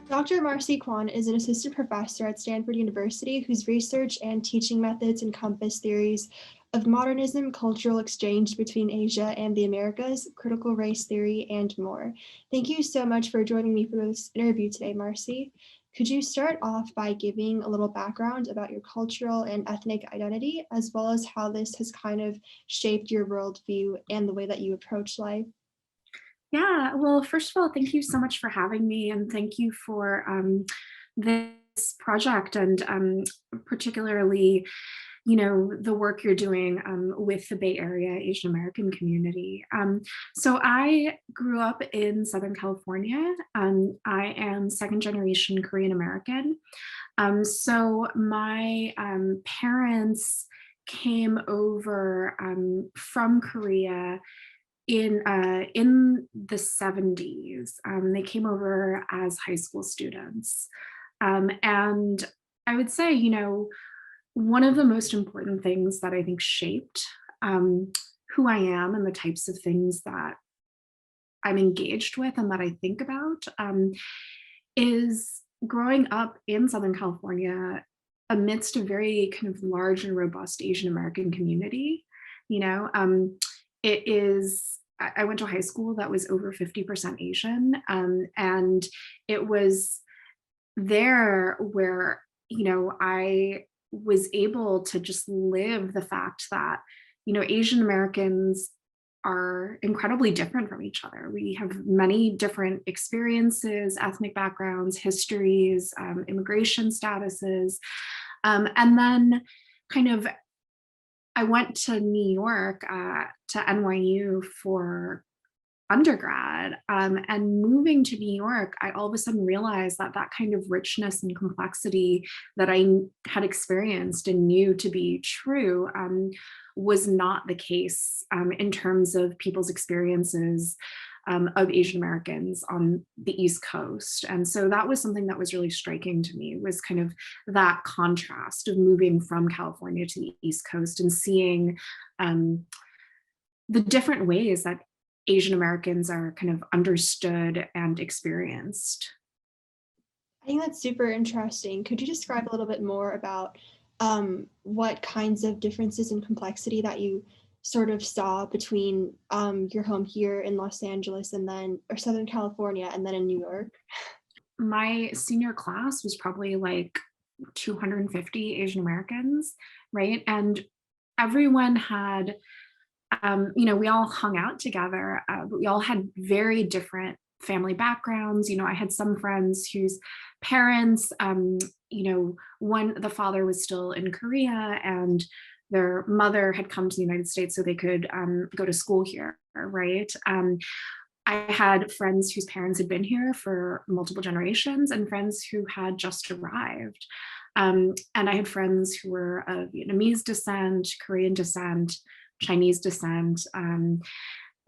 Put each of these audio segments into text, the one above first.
Dr. Marci Kwon is an assistant professor at Stanford University whose research and teaching methods encompass theories of modernism, cultural exchange between Asia and the Americas, critical race theory, and more. Thank you so much for joining me for this interview today, Marci. Could you start off by giving a little background about your cultural and ethnic identity, as well as how this has kind of shaped your worldview and the way that you approach life? Yeah, well, first of all, thank you so much for having me, and thank you for this project, and particularly, the work you're doing with the Bay Area Asian American community. So I grew up in Southern California. I am second generation Korean American. So my parents came over from Korea in the 70s. They came over as high school students. And I would say, one of the most important things that I think shaped who I am and the types of things that I'm engaged with and that I think about is growing up in Southern California amidst a very kind of large and robust Asian American community. You know, it is, I went to a high school that was over 50% Asian. And it was there where, I was able to just live the fact that, Asian Americans are incredibly different from each other. We have many different experiences, ethnic backgrounds, histories, immigration statuses. And then kind of I went to New York, to NYU for undergrad, and moving to New York, I all of a sudden realized that that kind of richness and complexity that had experienced and knew to be true was not the case in terms of people's experiences of Asian Americans on the East Coast. And so that was something that was really striking to me, was kind of that contrast of moving from California to the East Coast and seeing the different ways that Asian Americans are kind of understood and experienced. I think that's super interesting. Could you describe a little bit more about what kinds of differences in complexity that you sort of saw between your home here in Los Angeles and then, or Southern California, and then in New York? My senior class was probably like 250 Asian Americans, right? And everyone had, we all hung out together, but we all had very different family backgrounds. I had some friends whose parents, the father was still in Korea and their mother had come to the United States so they could go to school here, right? I had friends whose parents had been here for multiple generations and friends who had just arrived. And I had friends who were of Vietnamese descent, Korean descent, Chinese descent,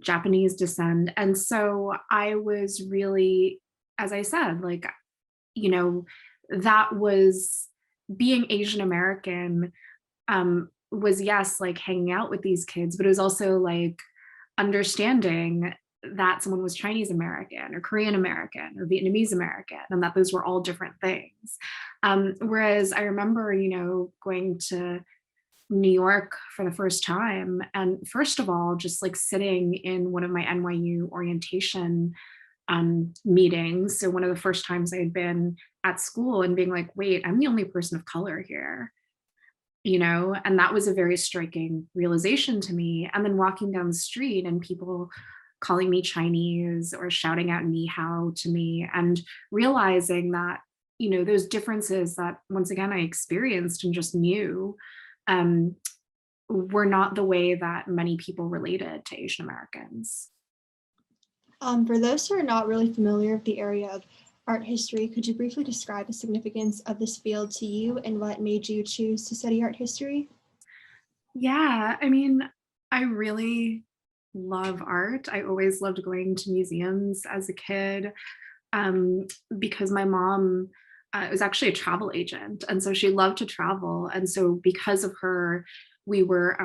Japanese descent. And so I was really, as I said, like, that was being Asian American, was, yes, like hanging out with these kids, but it was also like understanding that someone was Chinese American or Korean American or Vietnamese American, and that those were all different things. Whereas I remember, going to New York for the first time, and first of all, just like sitting in one of my NYU orientation meetings. So one of the first times I had been at school and being like, wait, I'm the only person of color here. And that was a very striking realization to me. And then walking down the street and people calling me Chinese or shouting out ni hao to me, and realizing that, those differences that once again I experienced and just knew were not the way that many people related to Asian Americans. For those who are not really familiar with the area of art history, could you briefly describe the significance of this field to you and what made you choose to study art history? Yeah, I mean, I really love art. I always loved going to museums as a kid, because my mom was actually a travel agent. And so she loved to travel. And so because of her, we were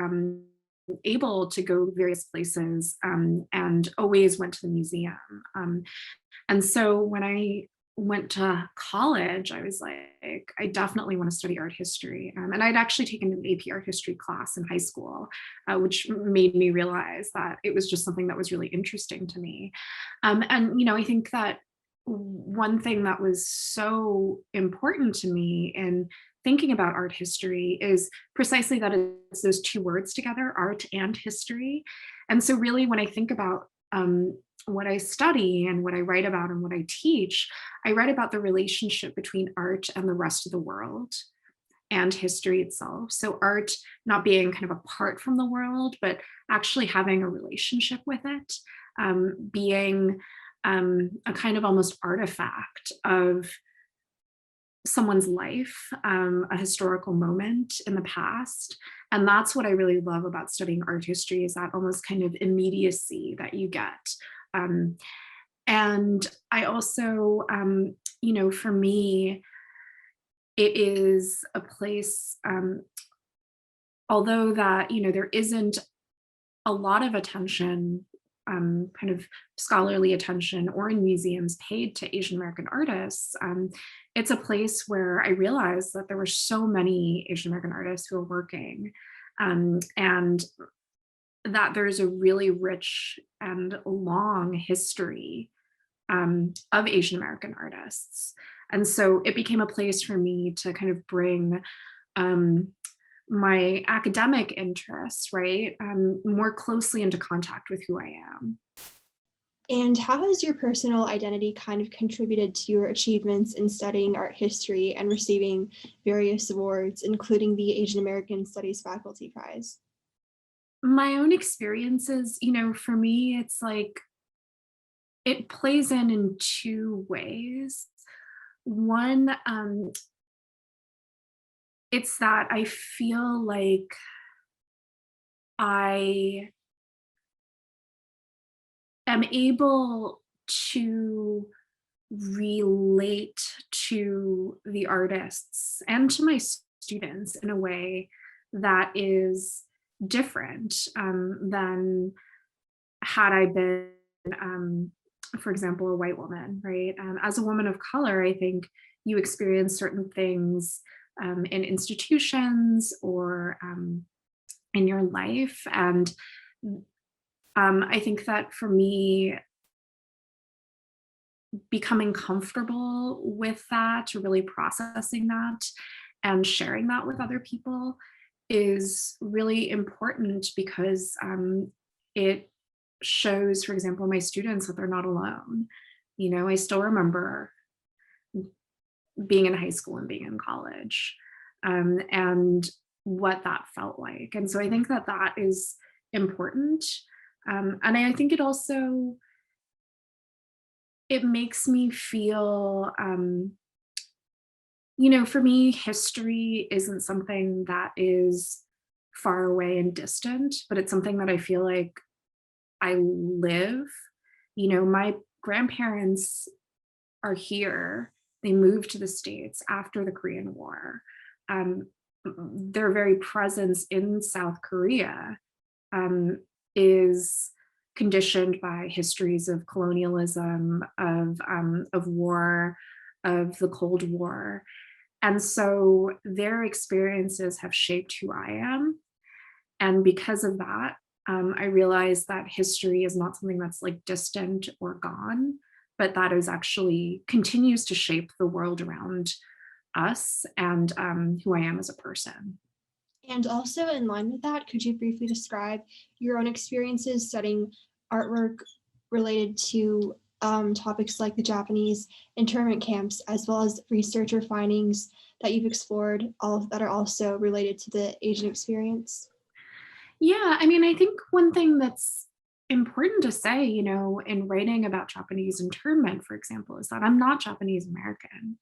able to go to various places, and always went to the museum. And so when I went to college, I was like, I definitely want to study art history. And I'd actually taken an AP art history class in high school, which made me realize that it was just something that was really interesting to me. And, I think that one thing that was so important to me in thinking about art history is precisely that it's those two words together, art and history. And so really when I think about what I study and what I write about and what I teach, I write about the relationship between art and the rest of the world and history itself. So art not being kind of apart from the world, but actually having a relationship with it, being a kind of almost artifact of someone's life, a historical moment in the past. And that's what I really love about studying art history, is that almost kind of immediacy that you get. Um, and I also, for me, it is a place, although that, there isn't a lot of attention, kind of scholarly attention or in museums paid to Asian American artists, it's a place where I realized that there were so many Asian American artists who are working, and that there's a really rich and long history of Asian American artists. And so it became a place for me to kind of bring um, my academic interests, right, more closely into contact with who I am. And how has your personal identity kind of contributed to your achievements in studying art history and receiving various awards, including the Asian American Studies Faculty Prize? My own experiences, for me, it's like it plays in two ways. One, it's that I feel like I am able to relate to the artists and to my students in a way that is different than had I been, for example, a white woman, right? As a woman of color, I think you experience certain things in institutions or in your life. And I think that for me, becoming comfortable with that, or really processing that and sharing that with other people is really important, because it shows, for example, my students that they're not alone. I still remember being in high school and being in college, and what that felt like. And so I think that that is important. And I think it also, it makes me feel, for me, history isn't something that is far away and distant, but it's something that I feel like I live. My grandparents are here. They moved to the States after the Korean War. Their very presence in South Korea is conditioned by histories of colonialism, of war, of the Cold War. And so their experiences have shaped who I am. And because of that, I realized that history is not something that's like distant or gone, but that is actually continues to shape the world around us and who I am as a person. And also in line with that, could you briefly describe your own experiences studying artwork related to topics like the Japanese internment camps, as well as research or findings that you've explored, all that are also related to the Asian experience? Yeah, I mean, I think one thing that's important to say, in writing about Japanese internment, for example, is that I'm not Japanese American,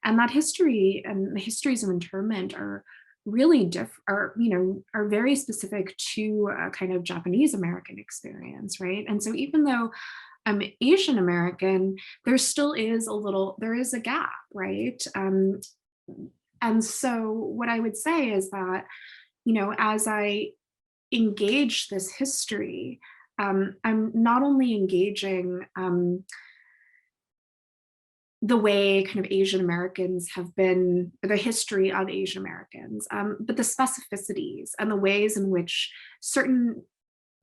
and that history and the histories of internment are really are very specific to a kind of Japanese American experience, right? And so even though I'm Asian American, there is a gap, right? And so what I would say is that, as I engage this history, I'm not only engaging the way kind of Asian Americans have been, the history of Asian Americans, but the specificities and the ways in which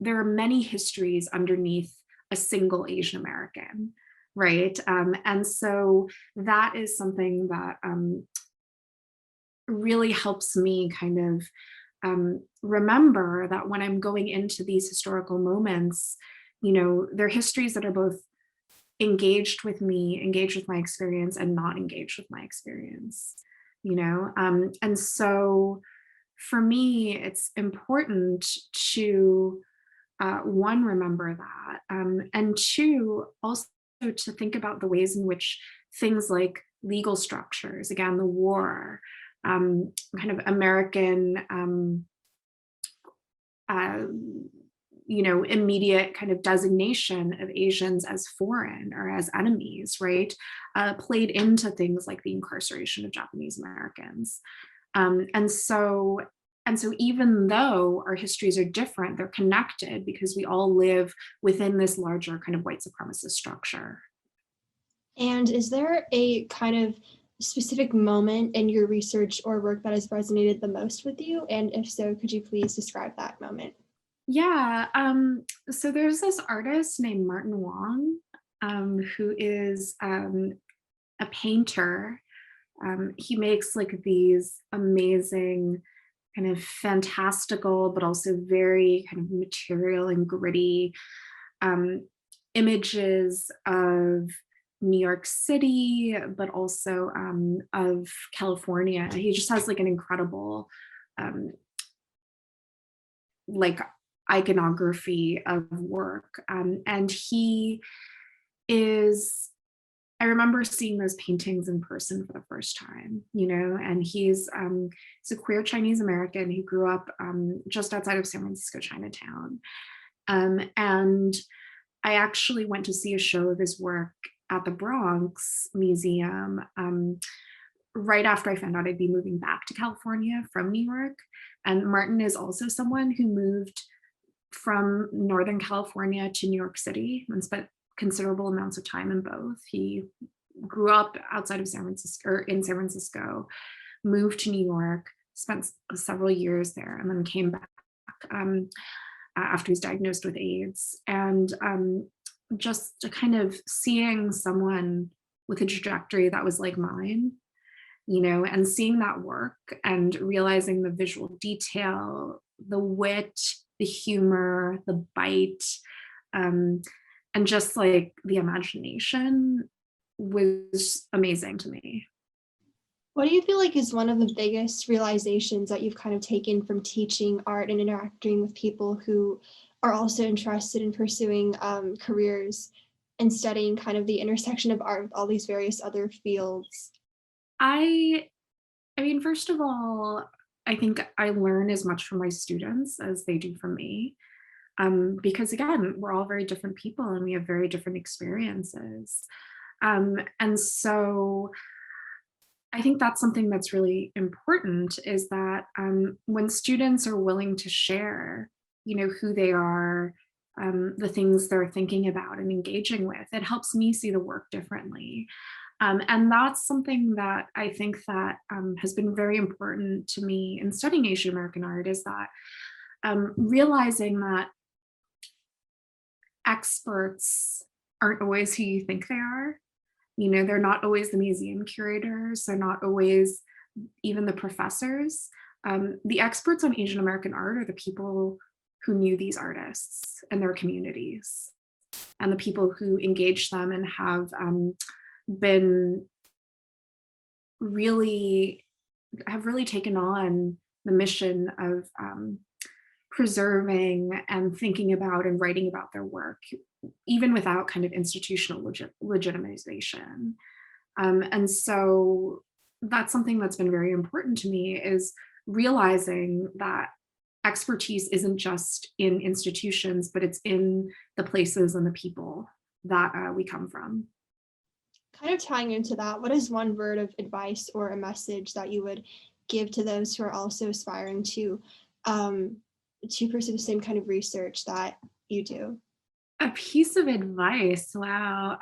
there are many histories underneath a single Asian American, right? And so that is something that really helps me kind of remember that when I'm going into these historical moments, they're histories that are both engaged with me, engaged with my experience, and not engaged with my experience, and so for me, it's important to one, remember that, and two, also to think about the ways in which things like legal structures, again, the war, kind of American, immediate kind of designation of Asians as foreign or as enemies, right, played into things like the incarceration of Japanese Americans. And so even though our histories are different, they're connected because we all live within this larger kind of white supremacist structure. And is there a kind of specific moment in your research or work that has resonated the most with you? And if so, could you please describe that moment? Yeah. So there's this artist named Martin Wong, who is a painter. He makes like these amazing, kind of fantastical, but also very kind of material and gritty images of New York City, but also of California. He just has like an incredible like iconography of work. And he is, I remember seeing those paintings in person for the first time, and he's a queer Chinese American. He grew up just outside of San Francisco, Chinatown. And I actually went to see a show of his work at the Bronx Museum right after I found out I'd be moving back to California from New York. And Martin is also someone who moved from Northern California to New York City and spent considerable amounts of time in both. He grew up outside of San Francisco, or in San Francisco, moved to New York, spent several years there, and then came back after he was diagnosed with AIDS. And just kind of seeing someone with a trajectory that was like mine, and seeing that work and realizing the visual detail, the wit, the humor, the bite, and just like the imagination was amazing to me. What do you feel like is one of the biggest realizations that you've kind of taken from teaching art and interacting with people who are also interested in pursuing careers and studying kind of the intersection of art with all these various other fields? I mean, first of all, I think I learn as much from my students as they do from me. Because again, we're all very different people and we have very different experiences. And so I think that's something that's really important, is that when students are willing to share, who they are, the things they're thinking about and engaging with, it helps me see the work differently. And that's something that I think that has been very important to me in studying Asian American art, is that realizing that experts aren't always who you think they are. They're not always the museum curators. They're not always even the professors. The experts on Asian American art are the people who knew these artists and their communities, and the people who engaged them and have been really taken on the mission of preserving and thinking about and writing about their work, even without kind of institutional legitimization. And so that's something that's been very important to me, is realizing that expertise isn't just in institutions, but it's in the places and the people that we come from. Kind of tying into that, what is one word of advice or a message that you would give to those who are also aspiring to pursue the same kind of research that you do? A piece of advice, wow.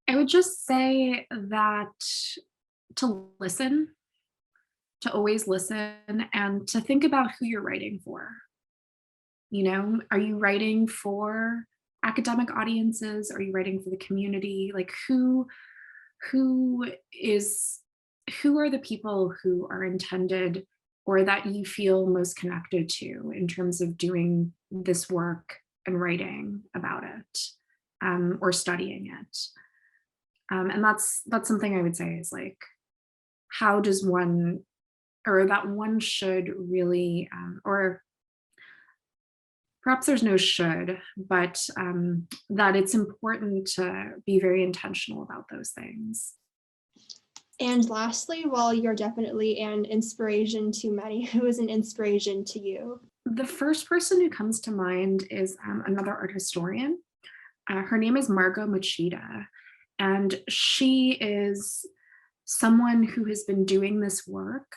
I would just say that to listen, to always listen, and to think about who you're writing for. You know, are you writing for academic audiences? Are you writing for the community? Like who is who are the people who are intended or that you feel most connected to in terms of doing this work and writing about it, or studying it? And that's something I would say is like, how does one, or that one should really, or perhaps there's no should, but that it's important to be very intentional about those things. And lastly, while you're definitely an inspiration to many, who is an inspiration to you? The first person who comes to mind is another art historian. Her name is Margot Machida, and she is someone who has been doing this work,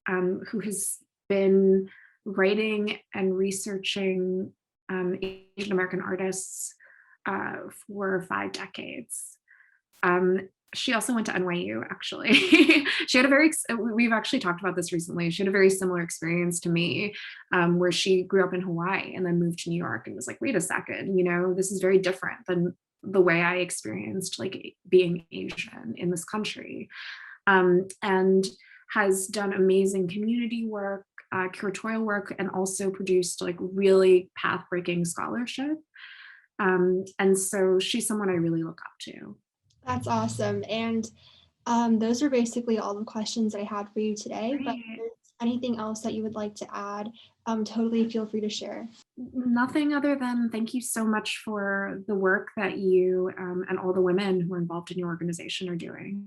who has been writing and researching Asian American artists for 5 decades. She also went to NYU, actually. She had a very, we've actually talked about this recently. She had a very similar experience to me, where she grew up in Hawaii and then moved to New York and was like, wait a second, you know, this is very different than the way I experienced like being Asian in this country. And has done amazing community work, curatorial work, and also produced like really path-breaking scholarship. And so she's someone I really look up to. That's awesome. And those are basically all the questions I had for you today. Great. But if there's anything else that you would like to add, totally feel free to share. Nothing other than thank you so much for the work that you and all the women who are involved in your organization are doing.